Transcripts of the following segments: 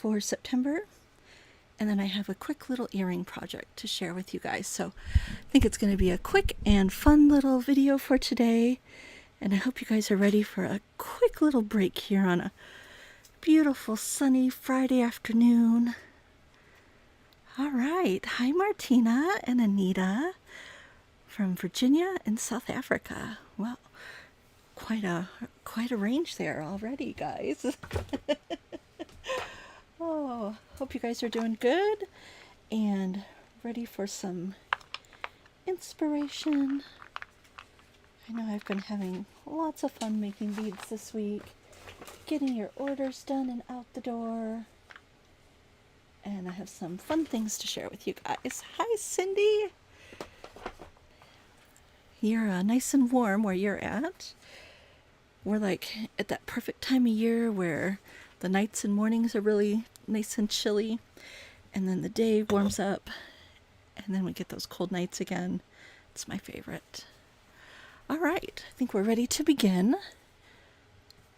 for September. And then I have a quick little earring project to share with you guys. So I think it's going to be a quick and fun little video for today. And I hope you guys are ready for a quick little break here on a beautiful sunny Friday afternoon. All right. Hi, Martina and Anita from Virginia and South Africa. Well, quite a range there already, guys. Oh, hope you guys are doing good and ready for some inspiration. I know I've been having lots of fun making beads this week, getting your orders done and out the door. And I have some fun things to share with you guys. Hi, Cindy. You're nice and warm where you're at. We're like at that perfect time of year where the nights and mornings are really nice and chilly, and then the day warms up, and then we get those cold nights again. It's my favorite. All right, I think we're ready to begin.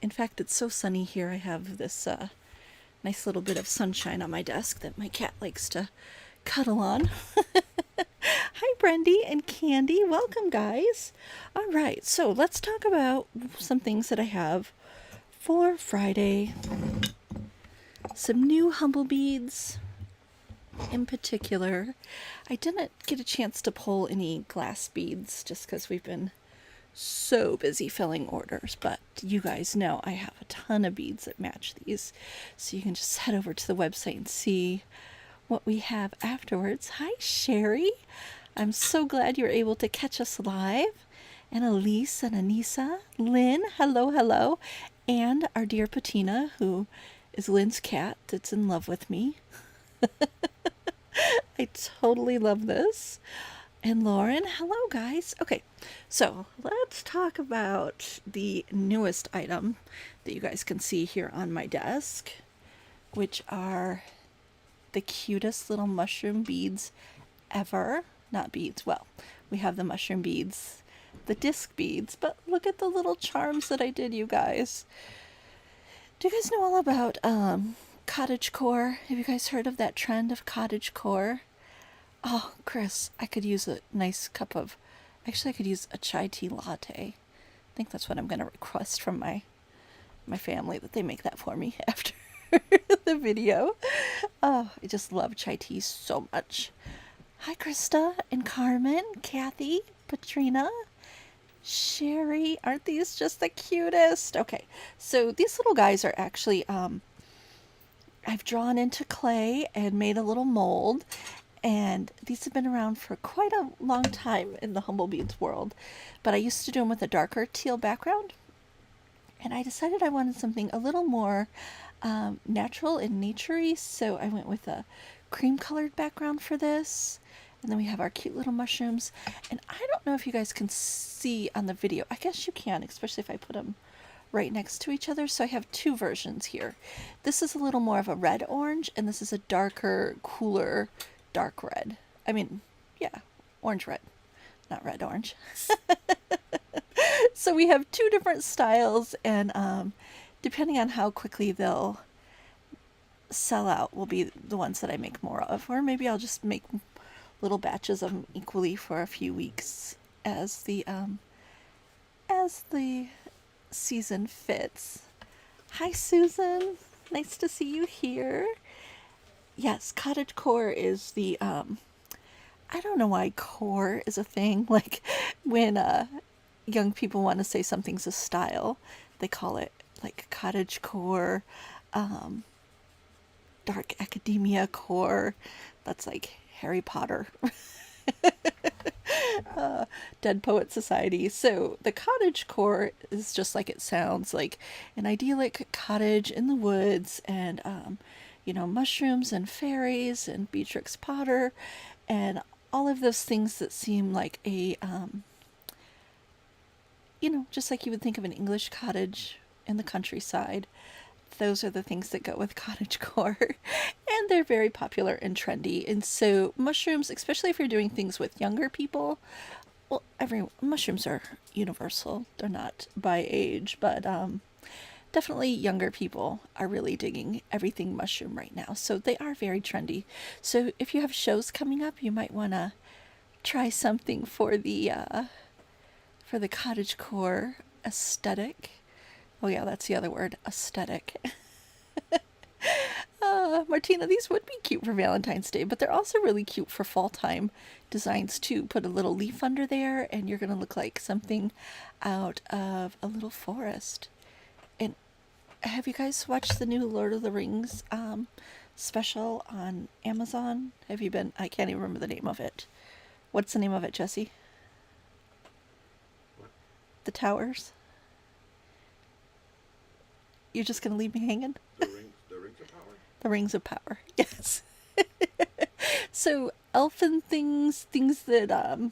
In fact, it's so sunny here. I have this nice little bit of sunshine on my desk that my cat likes to cuddle on. Hi, Brendy and Candy. Welcome, guys. All right, so let's talk about some things that I have for Friday. Some new Humblebeads in particular. I didn't get a chance to pull any glass beads just because we've been so busy filling orders, but you guys know I have a ton of beads that match these, so you can just head over to the website and see what we have afterwards. Hi, Sherry. I'm so glad you're able to catch us live. And Elise and Anissa. Lynn, hello, hello. And our dear Patina, who is Lynn's cat that's in love with me. I totally love this. And Lauren, hello, guys. Okay, so let's talk about the newest item that you guys can see here on my desk, which are the cutest little mushroom beads ever. Not beads, well, we have the mushroom beads, the disc beads, but look at the little charms that I did, you guys. Do you guys know all about cottage core? Have you guys heard of that trend of cottage core? Oh, Chris, I could use a nice cup of, actually I could use a chai tea latte. I think that's what I'm going to request from my family, that they make that for me after the video. Oh, I just love chai tea so much. Hi, Krista and Carmen, Kathy, Patrina, Sherry. Aren't these just the cutest? Okay, so these little guys are actually, I've drawn into clay and made a little mold, and these have been around for quite a long time in the Humblebeads world, but I used to do them with a darker teal background, and I decided I wanted something a little more natural and naturey, so I went with a cream colored background for this. And then we have our cute little mushrooms. And I don't know if you guys can see on the video. I guess you can, especially if I put them right next to each other. So I have two versions here. This is a little more of a red orange, and this is a darker, cooler, dark red. I mean, yeah, orange red, not red orange. So we have two different styles, and depending on how quickly they'll sell out will be the ones that I make more of. Or maybe I'll just make little batches of them equally for a few weeks as the season fits. Hi, Susan. Nice to see you here. Yes, cottage core is the I don't know why core is a thing. Like when young people want to say something's a style, they call it like cottage core, dark academia core. That's like Harry Potter. Dead Poet Society. So the cottage core is just like it sounds, like an idyllic cottage in the woods, and mushrooms and fairies and Beatrix Potter and all of those things that seem like a just like you would think of an English cottage in the countryside. Those are the things that go with cottagecore, and they're very popular and trendy. And so mushrooms, especially if you're doing things with younger people, well, mushrooms are universal. They're not by age, but definitely younger people are really digging everything mushroom right now. So they are very trendy. So if you have shows coming up, you might want to try something for the cottagecore aesthetic. Oh yeah, that's the other word, aesthetic. Martina, these would be cute for Valentine's Day, but they're also really cute for fall time designs too. Put a little leaf under there, and you're gonna look like something out of a little forest. And have you guys watched the new Lord of the Rings special on Amazon? Have you been? I can't even remember the name of it. What's the name of it, Jesse? The Towers? You're just gonna leave me hanging? The rings of power. The Rings of Power. Yes. So elfin things that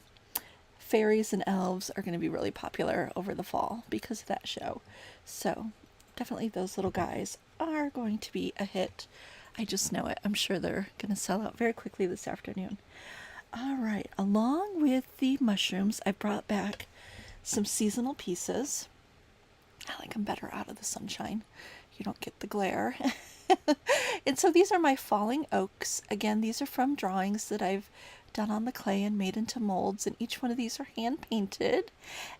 fairies and elves are going to be really popular over the fall because of that show. So definitely those little guys are going to be a hit. I just know it. I'm sure they're going to sell out very quickly this afternoon. All right, along with the mushrooms, I brought back some seasonal pieces. I like them better out of the sunshine. You don't get the glare. And so these are my falling oaks. Again, these are from drawings that I've done on the clay and made into molds, and each one of these are hand painted.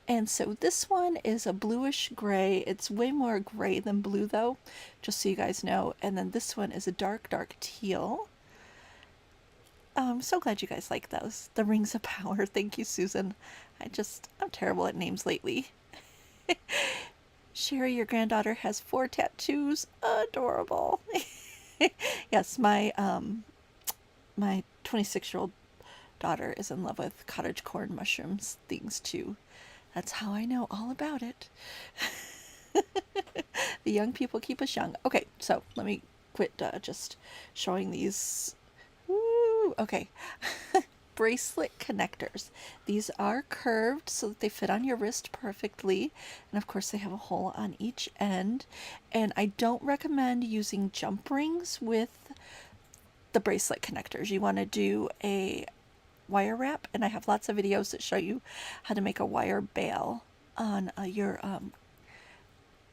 And so this one is a bluish gray. It's way more gray than blue though, just so you guys know. And then this one is a dark teal. I'm so glad you guys like those. The Rings of Power. Thank you, Susan. I'm terrible at names lately. Sherry, your granddaughter, has 4 tattoos. Adorable. Yes, my 26-year-old daughter is in love with cottage corn mushrooms things too. That's how I know all about it. The young people keep us young. Okay, so let me quit just showing these. Woo, okay. Bracelet connectors. These are curved so that they fit on your wrist perfectly, and of course they have a hole on each end. And I don't recommend using jump rings with the bracelet connectors. You want to do a wire wrap, and I have lots of videos that show you how to make a wire bail on your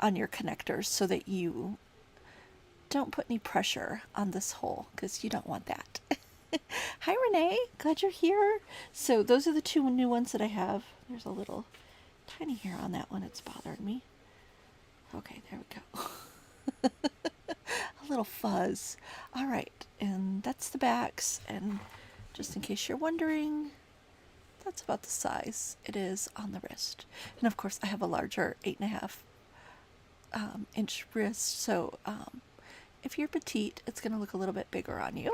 connectors so that you don't put any pressure on this hole, because you don't want that. Hi Renee, glad you're here. So those are the 2 new ones that I have. There's a little tiny hair on that one, it's bothering me. Okay, there we go. A little fuzz. All right, and that's the backs, and just in case you're wondering, that's about the size it is on the wrist. And of course I have a larger 8.5 inch wrist, so if you're petite, it's going to look a little bit bigger on you.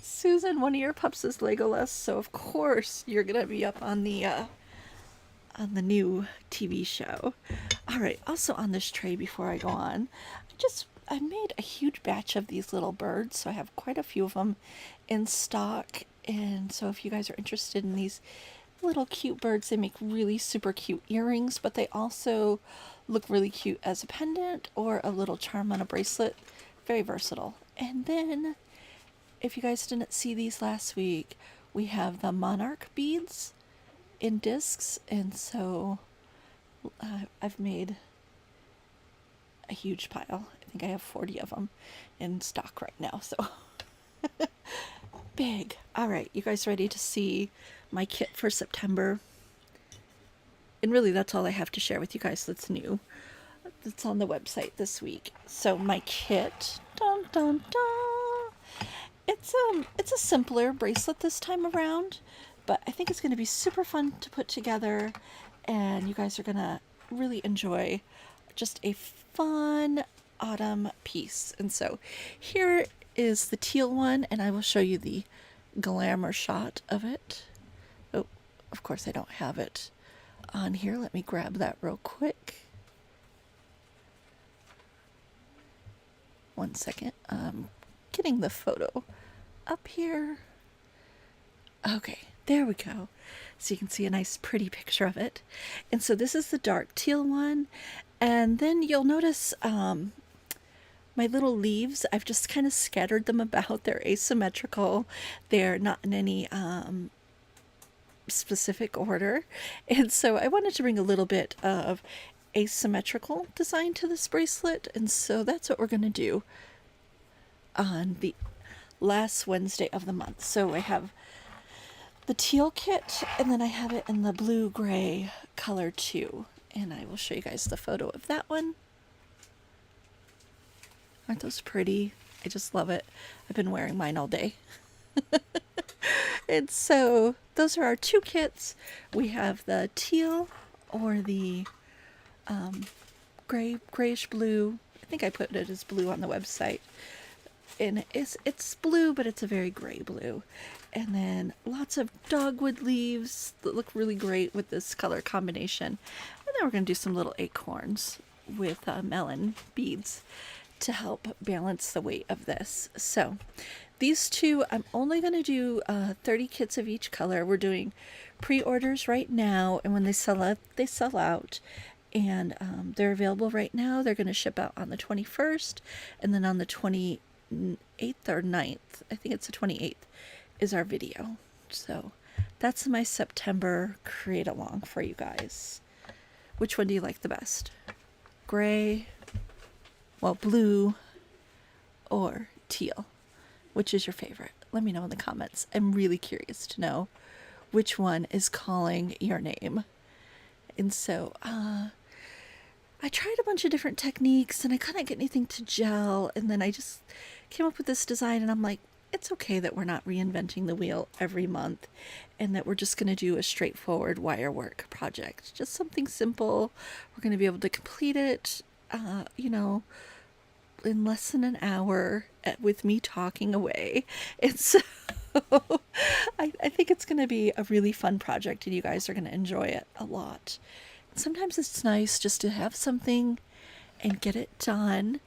Susan, one of your pups is Legolas, so of course you're gonna be up on the new TV show. All right. Also on this tray, before I go on, I made a huge batch of these little birds, so I have quite a few of them in stock. And so if you guys are interested in these little cute birds, they make really super cute earrings, but they also look really cute as a pendant or a little charm on a bracelet. Very versatile. And then, if you guys didn't see these last week, we have the monarch beads in discs, and so I've made a huge pile. I think I have 40 of them in stock right now, so big. All right, you guys ready to see my kit for September? And really, that's all I have to share with you guys that's new. That's on the website this week. So my kit, dun dun dun. It's a simpler bracelet this time around, but I think it's going to be super fun to put together, and you guys are going to really enjoy just a fun autumn piece. And so here is the teal one, and I will show you the glamour shot of it. Oh, of course I don't have it on here. Let me grab that real quick. One second. Getting the photo up here. Okay, there we go. So you can see a nice pretty picture of it. And so this is the dark teal one. And then you'll notice my little leaves, I've just kind of scattered them about. They're asymmetrical. They're not in any specific order. And so I wanted to bring a little bit of asymmetrical design to this bracelet. And so that's what we're going to do on the last Wednesday of the month. So I have the teal kit, and then I have it in the blue-gray color too. And I will show you guys the photo of that one. Aren't those pretty? I just love it. I've been wearing mine all day. And so those are our two kits. We have the teal or the grayish blue. I think I put it as blue on the website. And it's blue, but it's a very gray blue. And then lots of dogwood leaves that look really great with this color combination. And then we're going to do some little acorns with melon beads to help balance the weight of this. So these two, I'm only going to do 30 kits of each color. We're doing pre-orders right now, and when they sell out, they sell out. And they're available right now. They're going to ship out on the 21st, and then on the 28th or 9th, I think it's the 28th, is our video. So that's my September create along for you guys. Which one do you like the best? Gray, well, blue, or teal? Which is your favorite? Let me know in the comments. I'm really curious to know which one is calling your name. And so I tried a bunch of different techniques and I couldn't get anything to gel. And then I just came up with this design, and I'm like, it's okay that we're not reinventing the wheel every month, and that we're just going to do a straightforward wire work project. Just something simple. We're going to be able to complete it, in less than an hour with me talking away. And so I think it's going to be a really fun project, and you guys are going to enjoy it a lot. Sometimes it's nice just to have something and get it done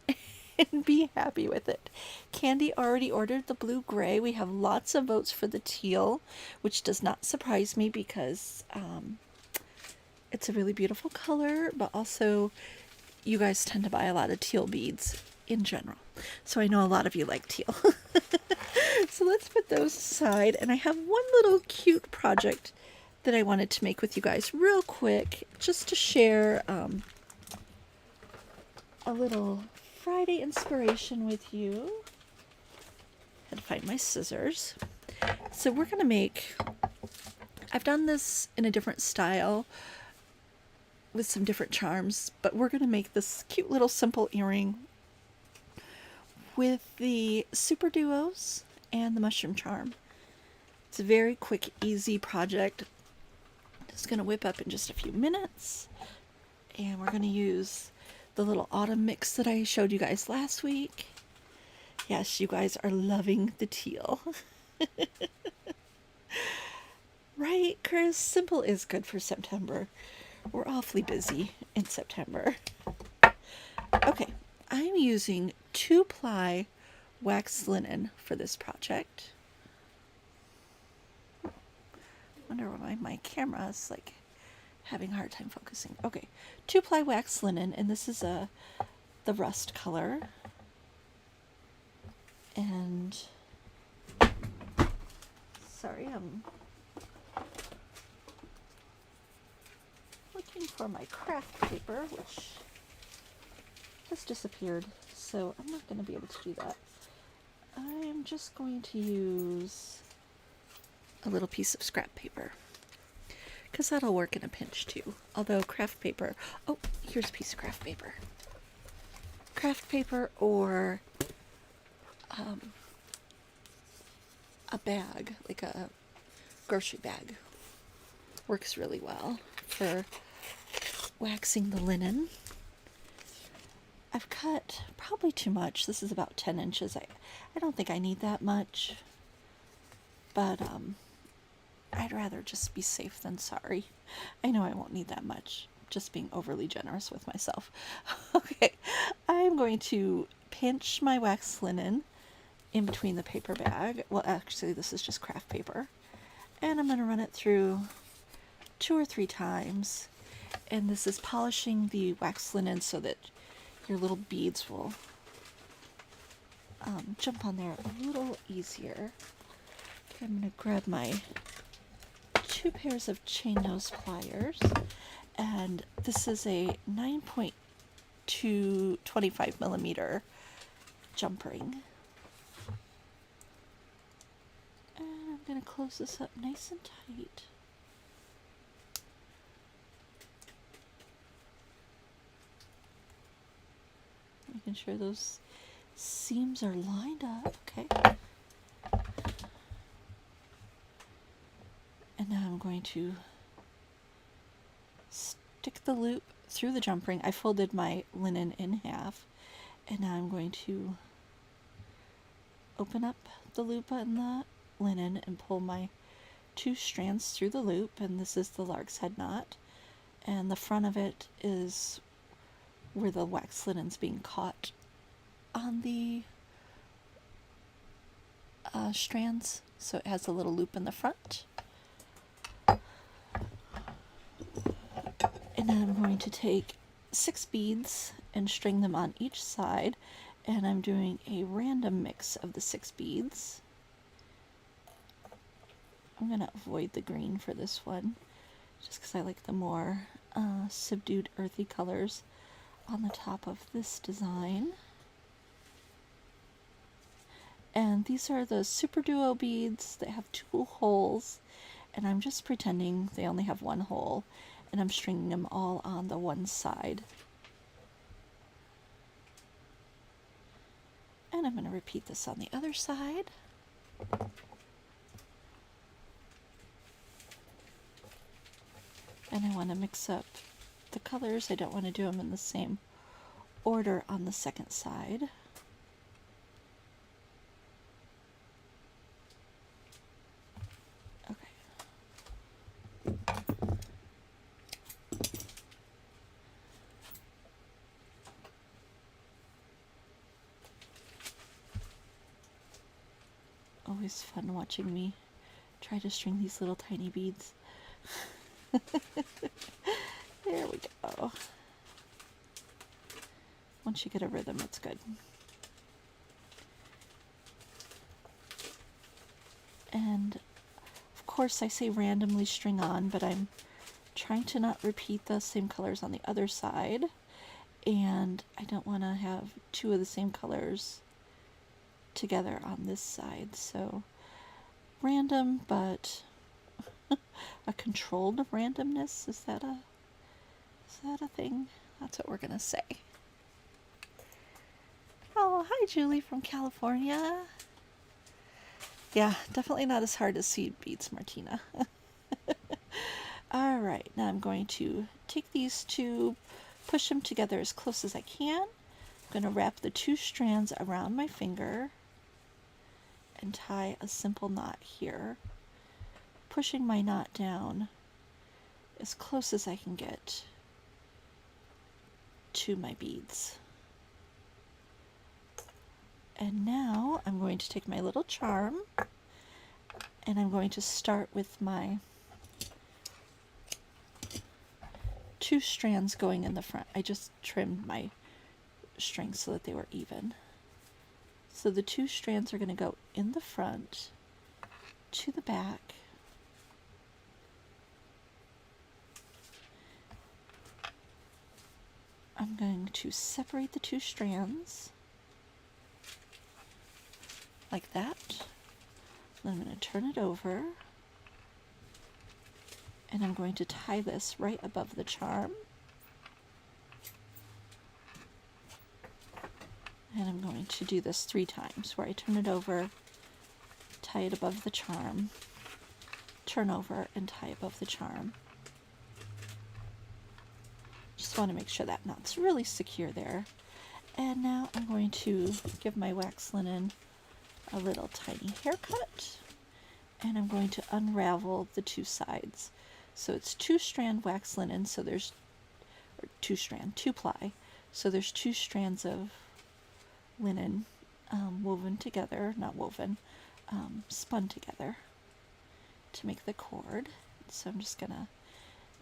and be happy with it. Candy already ordered the blue-gray. We have lots of votes for the teal, which does not surprise me because it's a really beautiful color, but also you guys tend to buy a lot of teal beads in general. So I know a lot of you like teal. So let's put those aside. And I have one little cute project that I wanted to make with you guys real quick, just to share a little Friday inspiration with you. Had to find my scissors. So we're going to make, I've done this in a different style with some different charms, but we're going to make this cute little simple earring with the Super Duos and the mushroom charm. It's a very quick, easy project. Just going to whip up in just a few minutes, and we're going to use the little autumn mix that I showed you guys last week. Yes, you guys are loving the teal. Right, Chris? Simple is good for September. We're awfully busy in September. Okay, I'm using 2-ply wax linen for this project. I wonder why my camera is like having a hard time focusing. Okay, 2-ply wax linen, and this is the rust color. And sorry, I'm looking for my craft paper, which has disappeared, so I'm not going to be able to do that. I'm just going to use a little piece of scrap paper, because that'll work in a pinch too. Although craft paper, oh, here's a piece of craft paper. Craft paper or a bag, like a grocery bag, works really well for waxing the linen. I've cut probably too much. This is about 10 inches. I don't think I need that much, but I'd rather just be safe than sorry. I know I won't need that much. Just being overly generous with myself. Okay, I'm going to pinch my wax linen in between the paper bag. Well, actually, this is just craft paper. And I'm going to run it through 2 or 3 times. And this is polishing the wax linen so that your little beads will jump on there a little easier. Okay, I'm going to grab my 2 pairs of chain nose pliers, and this is a 9.2 25 millimeter jump ring. And I'm going to close this up nice and tight. Making sure those seams are lined up. Okay. And now I'm going to stick the loop through the jump ring. I folded my linen in half, and now I'm going to open up the loop on the linen and pull my 2 strands through the loop, and this is the lark's head knot, and the front of it is where the wax linen's being caught on the strands, so it has a little loop in the front. And then I'm going to take 6 beads and string them on each side, and I'm doing a random mix of the 6 beads. I'm going to avoid the green for this one, just because I like the more subdued earthy colors on the top of this design. And these are the Super Duo beads that have 2 holes, and I'm just pretending they only have 1 hole, and I'm stringing them all on the one side. And I'm going to repeat this on the other side. And I want to mix up the colors. I don't want to do them in the same order on the second side. Okay. Always fun watching me try to string these little tiny beads. There we go. Once you get a rhythm, it's good. And of course I say randomly string on, but I'm trying to not repeat the same colors on the other side, and I don't want to have 2 of the same colors together on this side, so random, but a controlled randomness. Is that a thing? That's what we're gonna say. Oh, hi Julie from California. Yeah, definitely not as hard as seed beads, Martina. Alright, now I'm going to take these 2, push them together as close as I can. I'm going to wrap the 2 strands around my finger and tie a simple knot here, pushing my knot down as close as I can get to my beads. And now I'm going to take my little charm, and I'm going to start with my 2 strands going in the front. I just trimmed my strings so that they were even. So the 2 strands are going to go in the front to the back. I'm going to separate the 2 strands like that. Then I'm going to turn it over, and I'm going to tie this right above the charm. And I'm going to do this 3 times, where I turn it over, tie it above the charm, turn over, and tie above the charm. Just want to make sure that knot's really secure there. And now I'm going to give my wax linen a little tiny haircut, and I'm going to unravel the 2 sides. So it's 2 strand wax linen, so there's, or 2 ply, so there's 2 strands of linen woven together, not woven, spun together to make the cord. So I'm just gonna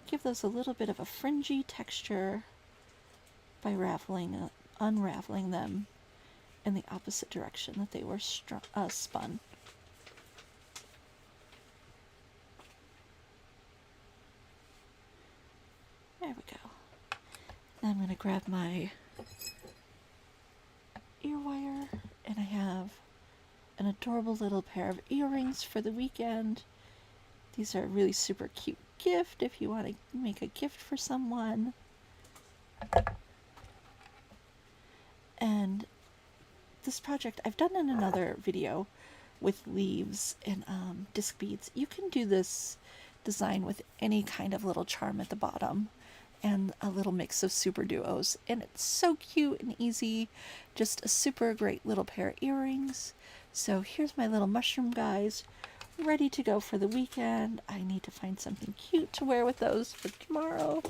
give those a little bit of a fringy texture by unraveling them in the opposite direction that they were spun. I'm going to grab my ear wire, and I have an adorable little pair of earrings for the weekend. These are a really super cute gift if you want to make a gift for someone. And this project I've done in another video with leaves and disc beads. You can do this design with any kind of little charm at the bottom and a little mix of super duos, and it's so cute and easy. Just a super great little pair of earrings. So here's my little mushroom guys, ready to go for the weekend. I need to find something cute to wear with those for tomorrow.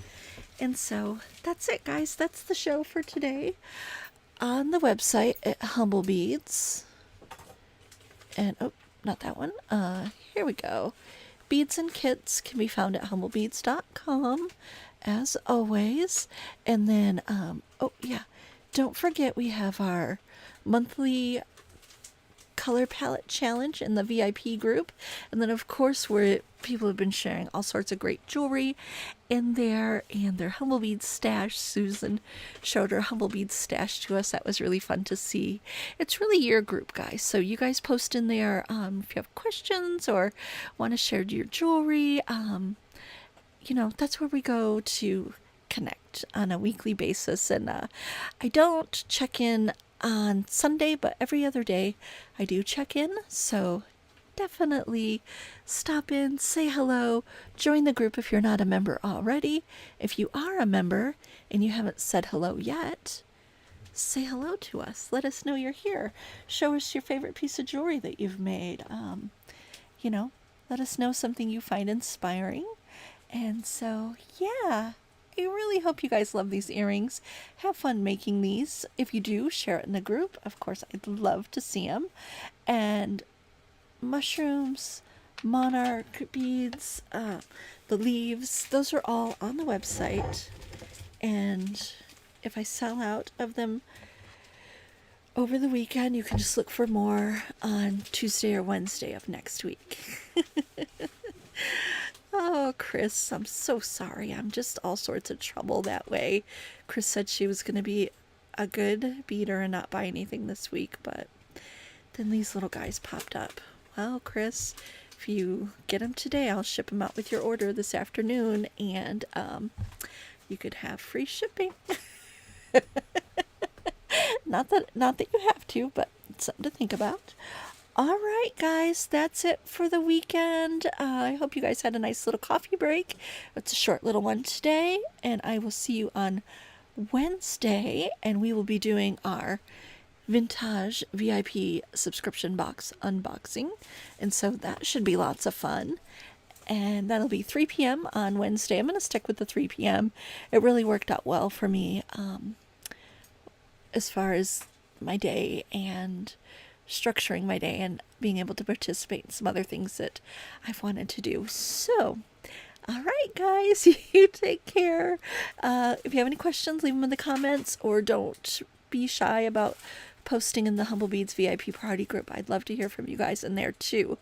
And so that's it, guys. That's the show for today. On the website at Humblebeads, and oh, not that one. Here we go. Beads and kits can be found at humblebeads.com, as always. And then, oh yeah, don't forget we have our monthly color palette challenge in the VIP group. And then, of course, where people have been sharing all sorts of great jewelry in there and their Humblebeads stash. Susan showed her Humblebeads stash to us. That was really fun to see. It's really your group, guys. So you guys post in there if you have questions or want to share your jewelry. You know, that's where we go to connect on a weekly basis. And I don't check in on Sunday, but every other day I do check in. So definitely stop in, say hello, join the group if you're not a member already. If you are a member and you haven't said hello yet, say hello to us. Let us know you're here. Show us your favorite piece of jewelry that you've made. You know, let us know something you find inspiring. And so, yeah, I really hope you guys love these earrings. Have fun making these. If you do, share it in the group. Of course, I'd love to see them. And mushrooms, monarch beads, the leaves, those are all on the website. And if I sell out of them over the weekend, you can just look for more on Tuesday or Wednesday of next week. Oh, Chris, I'm so sorry. I'm just all sorts of trouble that way. Chris said she was going to be a good beater and not buy anything this week, but then these little guys popped up. Well, Chris, if you get them today, I'll ship them out with your order this afternoon, and you could have free shipping. Not that you have to, but it's something to think about. All right, guys, that's it for the weekend. I hope you guys had a nice little coffee break. It's a short little one today, and I will see you on Wednesday, and we will be doing our vintage VIP subscription box unboxing, and so that should be lots of fun. And that'll be 3 p.m. on Wednesday. I'm going to stick with the 3 p.m. It really worked out well for me as far as my day and structuring my day and being able to participate in some other things that I've wanted to do. So, all right, guys, you take care. If you have any questions, leave them in the comments, or don't be shy about posting in the Humblebeads VIP party group. I'd love to hear from you guys in there too.